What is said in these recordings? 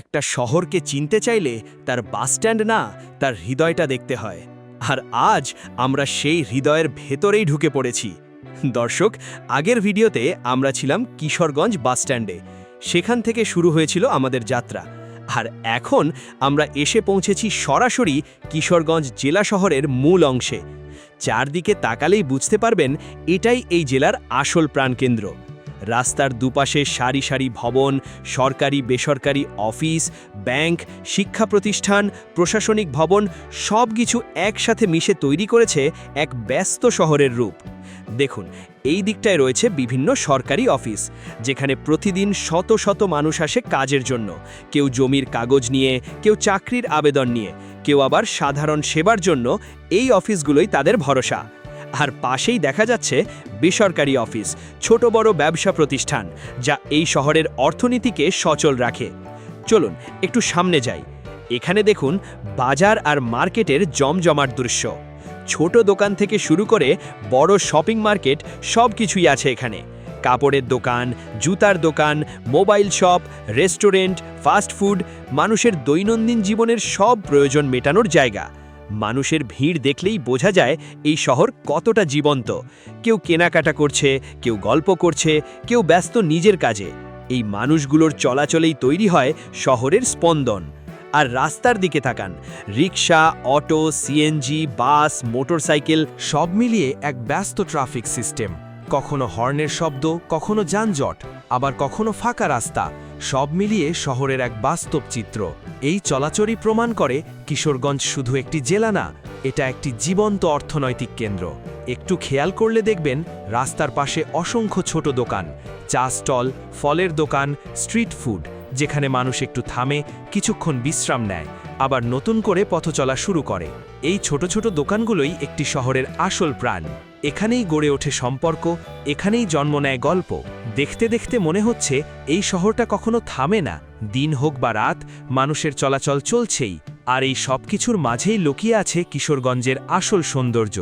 একটা শহরকে চিনতে চাইলে তার বাসস্ট্যান্ড না, তার হৃদয়টা দেখতে হয়। আর আজ আমরা সেই হৃদয়ের ভেতরেই ঢুকে পড়েছি। দর্শক, আগের ভিডিওতে আমরা ছিলাম কিশোরগঞ্জ বাসস্ট্যান্ডে। সেখান থেকে শুরু হয়েছিল আমাদের যাত্রা। আর এখন আমরা এসে পৌঁছেছি সরাসরি কিশোরগঞ্জ জেলা শহরের মূল অংশে। চারদিকে তাকালেই বুঝতে পারবেন এটাই এই জেলার আসল প্রাণকেন্দ্র। রাস্তার দুপাশে সারি সারি ভবন, সরকারি বেসরকারি অফিস, ব্যাংক, শিক্ষা প্রতিষ্ঠান, প্রশাসনিক ভবন সব কিছু একসাথে মিশে তৈরি করেছে এক ব্যস্ত শহরের রূপ। দেখুন, এই দিকটায় রয়েছে বিভিন্ন সরকারি অফিস, যেখানে প্রতিদিন শত শত মানুষ আসে কাজের জন্য। কেউ জমির কাগজ নিয়ে, কেউ চাকরির আবেদন নিয়ে, কেউ আবার সাধারণ সেবার জন্য। এই অফিসগুলোই তাদের ভরসা। আর পাশেই দেখা যাচ্ছে বেসরকারি অফিস, ছোট বড় ব্যবসা প্রতিষ্ঠান, যা এই শহরের অর্থনীতিকে সচল রাখে। চলুন একটু সামনে যাই। এখানে দেখুন বাজার আর মার্কেটের জমজমাট দৃশ্য। ছোট দোকান থেকে শুরু করে বড় শপিং মার্কেট সব কিছুই আছে এখানে। কাপড়ের দোকান, জুতার দোকান, mobile shop, restaurant, fast food, মানুষের দৈনন্দিন জীবনের সব প্রয়োজন মেটানোর জায়গা। মানুষের ভিড় দেখলেই বোঝা যায় এই শহর কতটা জীবন্ত। কেউ কেনাকাটা করছে, কেউ গল্প করছে, কেউ ব্যস্ত নিজের কাজে। এই মানুষগুলোর চলাচলেই তৈরি হয় শহরের স্পন্দন। আর রাস্তার দিকে তাকান, রিক্সা, অটো, সিএনজি, বাস, মোটরসাইকেল সব মিলিয়ে এক ব্যস্ত ট্রাফিক সিস্টেম। কখনো হর্নের শব্দ, কখনো যানজট, আবার কখনো ফাঁকা রাস্তা। সব মিলিয়ে শহরের এক বাস্তব চিত্র। এই চলাচলই প্রমাণ করে কিশোরগঞ্জ শুধু একটি জেলা না, এটা একটি জীবন্ত অর্থনৈতিক কেন্দ্র। একটু খেয়াল করলে দেখবেন রাস্তার পাশে অসংখ্য ছোট দোকান, চা স্টল, ফলের দোকান, স্ট্রিট ফুড, যেখানে মানুষ একটু থামে, কিছুক্ষণ বিশ্রাম নেয়, আবার নতুন করে পথ চলা শুরু করে। এই ছোট ছোট দোকানগুলোই একটি শহরের আসল প্রাণ। এখানেই গড়ে ওঠে সম্পর্ক, এখানেই জন্ম নেয় গল্প। দেখতে দেখতে মনে হচ্ছে এই শহরটা কখনো থামে না। দিন হোক বা রাত, মানুষের চলাচল চলছেই। আর এই সব কিছুর মাঝেই লুকিয়ে আছে কিশোরগঞ্জের আসল সৌন্দর্য,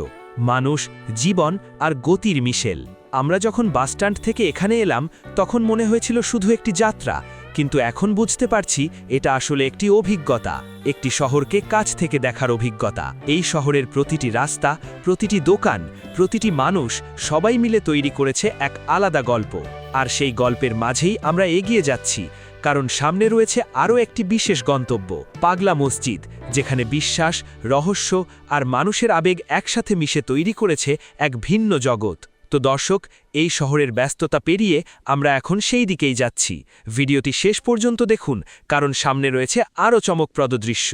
মানুষ, জীবন আর গতির মিশেল। আমরা যখন বাসস্ট্যান্ড থেকে এখানে এলাম তখন মনে হয়েছিল শুধু একটি যাত্রা, কিন্তু এখন বুঝতে পারছি এটা আসলে একটি অভিজ্ঞতা, একটি শহরকে কাছ থেকে দেখার অভিজ্ঞতা। এই শহরের প্রতিটি রাস্তা, প্রতিটি দোকান, প্রতিটি মানুষ সবাই মিলে তৈরি করেছে এক আলাদা গল্প। আর সেই গল্পের মাঝেই আমরা এগিয়ে যাচ্ছি, কারণ সামনে রয়েছে আরও একটি বিশেষ গন্তব্য, পাগলা মসজিদ, যেখানে বিশ্বাস, রহস্য আর মানুষের আবেগ একসাথে মিশে তৈরি করেছে এক ভিন্ন জগৎ। তো দর্শক, এই শহরের ব্যস্ততা পেরিয়ে আমরা এখন সেই দিকেই যাচ্ছি। ভিডিওটি শেষ পর্যন্ত দেখুন, কারণ সামনে রয়েছে আরও চমকপ্রদ দৃশ্য।